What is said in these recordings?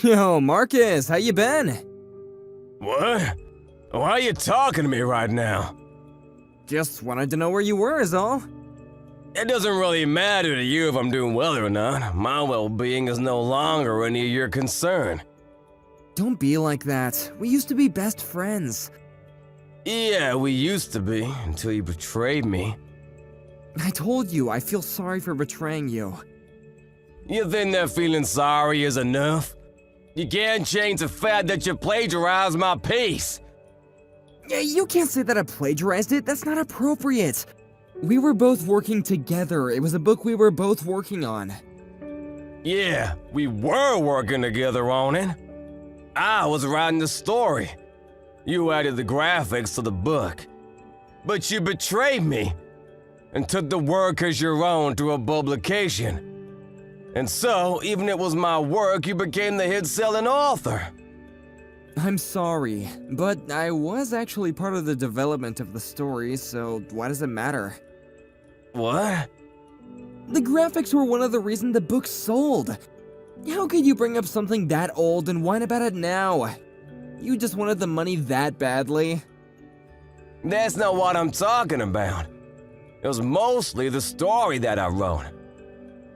Yo, Marcus, how you been? What? Why are you talking to me right now? Just wanted to know where you were is all. It doesn't really matter to you if I'm doing well or not. My well-being is no longer any of your concern. Don't be like that. We used to be best friends. Yeah, we used to be, until you betrayed me. I told you, I feel sorry for betraying you. You think that feeling sorry is enough? You can't change the fact that you plagiarized my piece. Yeah, you can't say that I plagiarized it. That's not appropriate. We were both working together. It was a book we were both working on. Yeah, we were working together on it. I was writing the story. You added the graphics to the book. But you betrayed me and took the work as your own through a publication. And so, even if it was my work, you became the hit-selling author. I'm sorry, but I was actually part of the development of the story, so why does it matter? What? The graphics were one of the reasons the book sold. How could you bring up something that old and whine about it now? You just wanted the money that badly? That's not what I'm talking about. It was mostly the story that I wrote.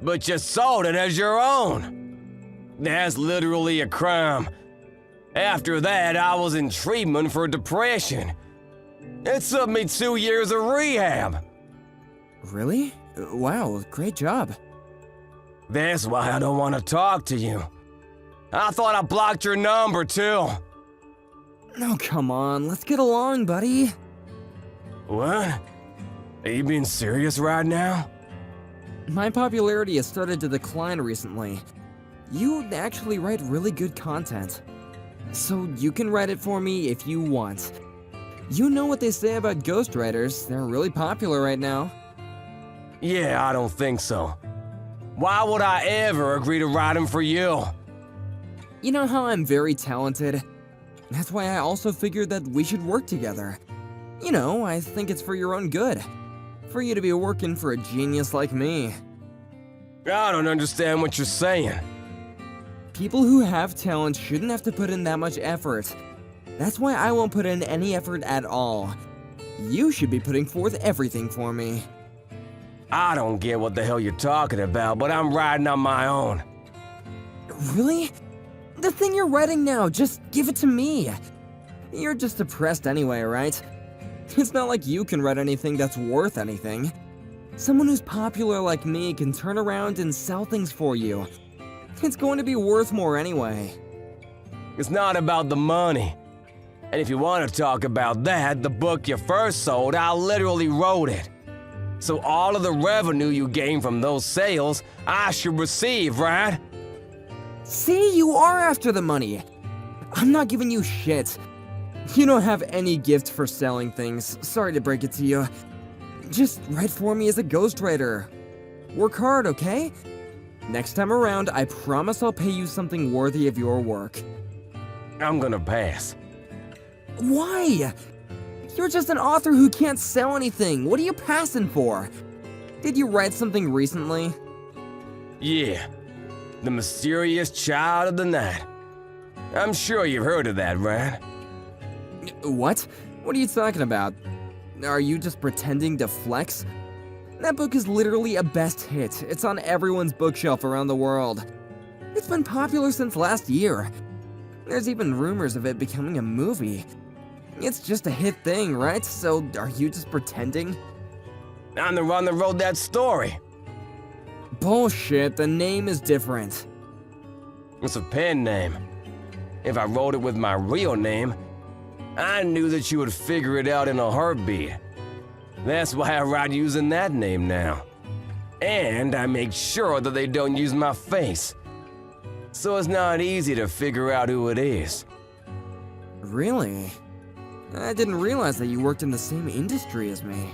But you sold it as your own. That's literally a crime. After that, I was in treatment for depression. It took me 2 years of rehab. Really? Wow, great job. That's why I don't want to talk to you. I thought I blocked your number too. Oh, come on, let's get along, buddy. What? Are you being serious right now? My popularity has started to decline recently. You actually write really good content. So you can write it for me if you want. You know what they say about ghostwriters, they're really popular right now. Yeah, I don't think so. Why would I ever agree to write them for you? You know how I'm very talented? That's why I also figured that we should work together. You know, I think it's for your own good. For you to be working for a genius like me. I don't understand what you're saying. People who have talent shouldn't have to put in that much effort. That's why I won't put in any effort at all. You should be putting forth everything for me. I don't get what the hell you're talking about, but I'm writing on my own. Really? The thing you're writing now, just give it to me. You're just depressed anyway, right? It's not like you can write anything that's worth anything. Someone who's popular like me can turn around and sell things for you. It's going to be worth more anyway. It's not about the money. And if you want to talk about that, the book you first sold, I literally wrote it. So all of the revenue you gain from those sales, I should receive, right? See, you are after the money. I'm not giving you shit. You don't have any gift for selling things. Sorry to break it to you. Just write for me as a ghostwriter. Work hard, okay? Next time around, I promise I'll pay you something worthy of your work. I'm gonna pass. Why? You're just an author who can't sell anything. What are you passing for? Did you write something recently? Yeah, The Mysterious Child of the Night. I'm sure you've heard of that, right? What? What are you talking about? Are you just pretending to flex? That book is literally a best hit. It's on everyone's bookshelf around the world. It's been popular since last year. There's even rumors of it becoming a movie. It's just a hit thing, right? So are you just pretending? I'm the one that wrote that story. Bullshit, the name is different. It's a pen name. If I wrote it with my real name, I knew that you would figure it out in a heartbeat. That's why I write using that name now. And I make sure that they don't use my face. So it's not easy to figure out who it is. Really? I didn't realize that you worked in the same industry as me.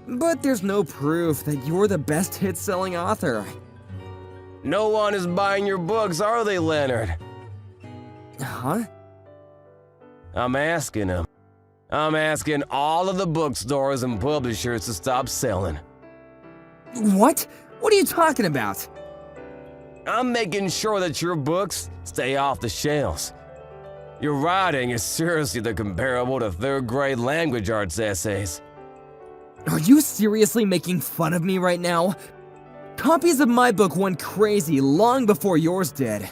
But there's no proof that you're the best hit-selling author. No one is buying your books, are they, Leonard? Huh? I'm asking them. I'm asking all of the bookstores and publishers to stop selling. What? What are you talking about? I'm making sure that your books stay off the shelves. Your writing is seriously the comparable to third-grade language arts essays. Are you seriously making fun of me right now? Copies of my book went crazy long before yours did.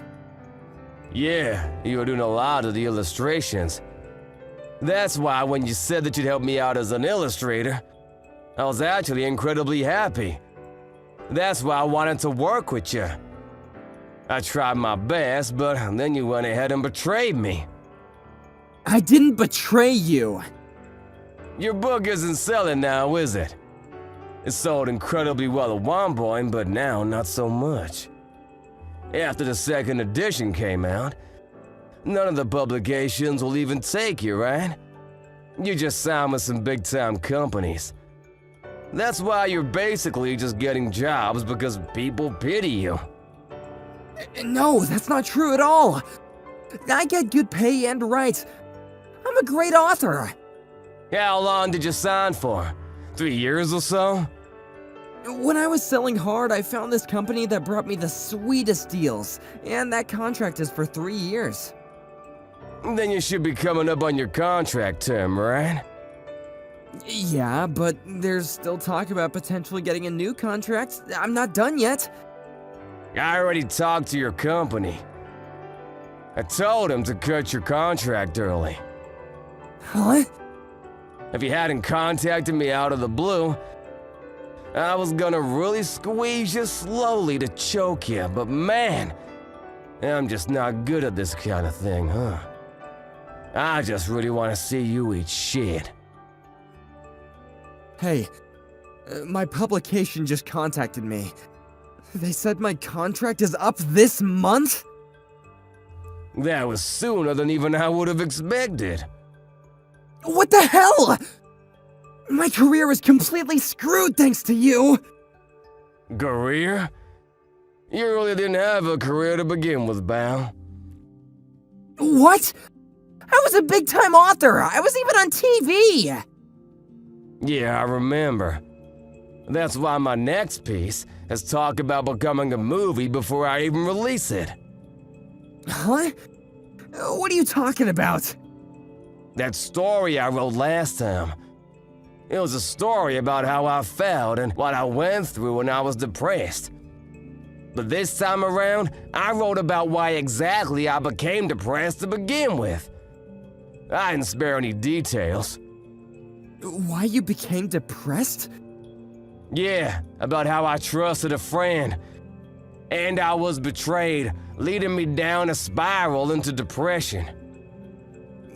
Yeah, you were doing a lot of the illustrations. That's why when you said that you'd help me out as an illustrator, I was actually incredibly happy. That's why I wanted to work with you. I tried my best, but then you went ahead and betrayed me. I didn't betray you. Your book isn't selling now, is it? It sold incredibly well at one point, but now not so much. After the second edition came out, none of the publications will even take you, right? You just signed with some big-time companies. That's why you're basically just getting jobs because people pity you. No, that's not true at all. I get good pay and rights. I'm a great author. How long did you sign for? 3 years or so? When I was selling hard, I found this company that brought me the sweetest deals, and that contract is for 3 years. Then you should be coming up on your contract term, right? Yeah, but there's still talk about potentially getting a new contract. I'm not done yet. I already talked to your company. I told him to cut your contract early. Huh? If you hadn't contacted me out of the blue, I was gonna really squeeze you slowly to choke you, but man, I'm just not good at this kind of thing, huh? I just really want to see you eat shit. Hey, my publication just contacted me. They said my contract is up this month? That was sooner than even I would have expected. What the hell? My career is completely screwed thanks to you! Career? You really didn't have a career to begin with, pal. What? I was a big-time author! I was even on TV! Yeah, I remember. That's why my next piece has talked about becoming a movie before I even release it. Huh? What are you talking about? That story I wrote last time. It was a story about how I felt and what I went through when I was depressed. But this time around, I wrote about why exactly I became depressed to begin with. I didn't spare any details. Why you became depressed? Yeah, about how I trusted a friend. And I was betrayed, leading me down a spiral into depression.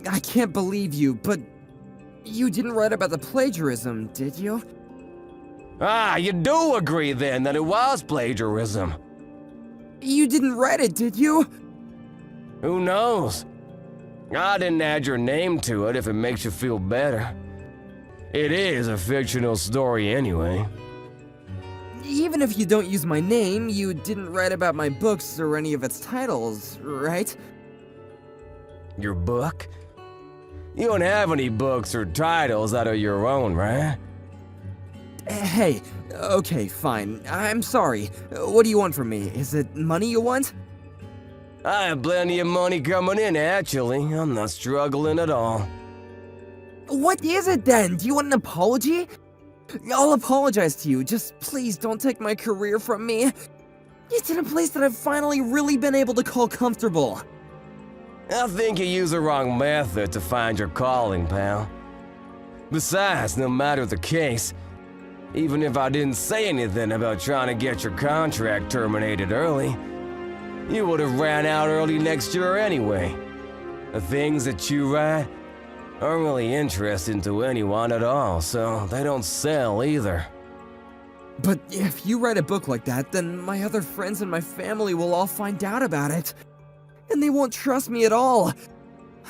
I can't believe you, but you didn't write about the plagiarism, did you? Ah, you do agree then that it was plagiarism. You didn't write it, did you? Who knows? I didn't add your name to it if it makes you feel better. It is a fictional story anyway. Even if you don't use my name, you didn't write about my books or any of its titles, right? Your book? You don't have any books or titles that are your own, right? Hey, okay, fine. I'm sorry. What do you want from me? Is it money you want? I have plenty of money coming in, actually. I'm not struggling at all. What is it then? Do you want an apology? I'll apologize to you. Just please don't take my career from me. It's in a place that I've finally really been able to call comfortable. I think you use the wrong method to find your calling, pal. Besides, no matter the case, even if I didn't say anything about trying to get your contract terminated early, you would have ran out early next year anyway. The things that you write aren't really interesting to anyone at all, so they don't sell either. But if you write a book like that, then my other friends and my family will all find out about it. And they won't trust me at all.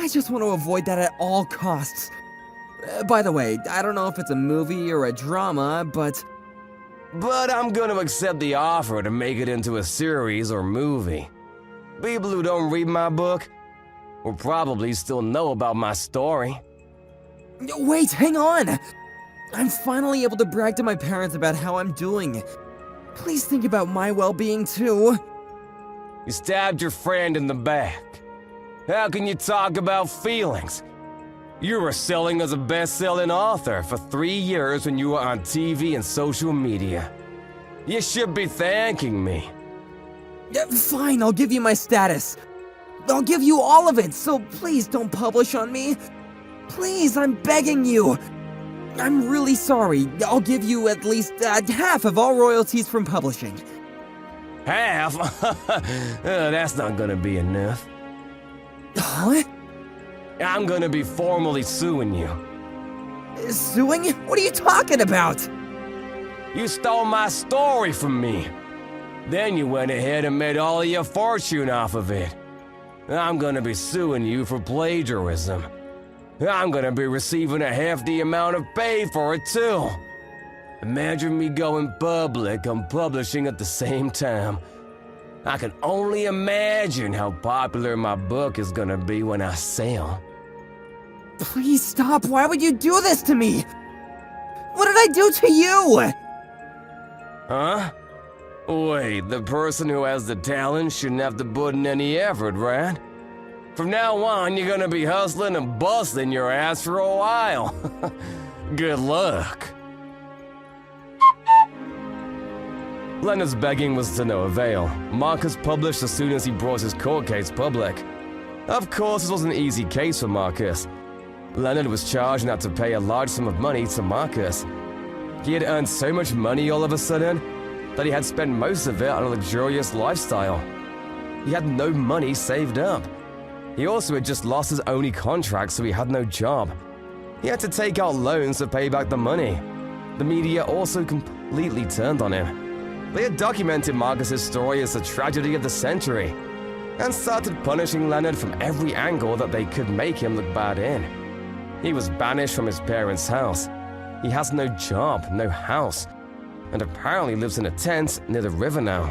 I just want to avoid that at all costs. By the way, I don't know if it's a movie or a drama, but I'm gonna accept the offer to make it into a series or movie. People who don't read my book will probably still know about my story. Wait, hang on! I'm finally able to brag to my parents about how I'm doing. Please think about my well-being too. You stabbed your friend in the back. How can you talk about feelings? You were selling as a best-selling author for 3 years when you were on TV and social media. You should be thanking me. Fine, I'll give you my status. I'll give you all of it, so please don't publish on me. Please, I'm begging you. I'm really sorry. I'll give you at least half of all royalties from publishing. Half? That's not gonna be enough. Huh? I'm gonna be formally suing you. Suing? What are you talking about? You stole my story from me. Then you went ahead and made all of your fortune off of it. I'm gonna be suing you for plagiarism. I'm gonna be receiving a hefty amount of pay for it too. Imagine me going public and publishing at the same time. I can only imagine how popular my book is gonna be when I sell. Please stop. Why would you do this to me? What did I do to you? Huh? Wait, the person who has the talent shouldn't have to put in any effort, right? From now on, you're gonna be hustling and bustling your ass for a while. Good luck. Leonard's begging was to no avail. Marcus published as soon as he brought his court case public. Of course, this was an easy case for Marcus. Leonard was charged and had to pay a large sum of money to Marcus. He had earned so much money all of a sudden that he had spent most of it on a luxurious lifestyle. He had no money saved up. He also had just lost his only contract, so he had no job. He had to take out loans to pay back the money. The media also completely turned on him. They had documented Marcus's story as the tragedy of the century and started punishing Leonard from every angle that they could make him look bad in. He was banished from his parents' house. He has no job, no house, and apparently lives in a tent near the river now.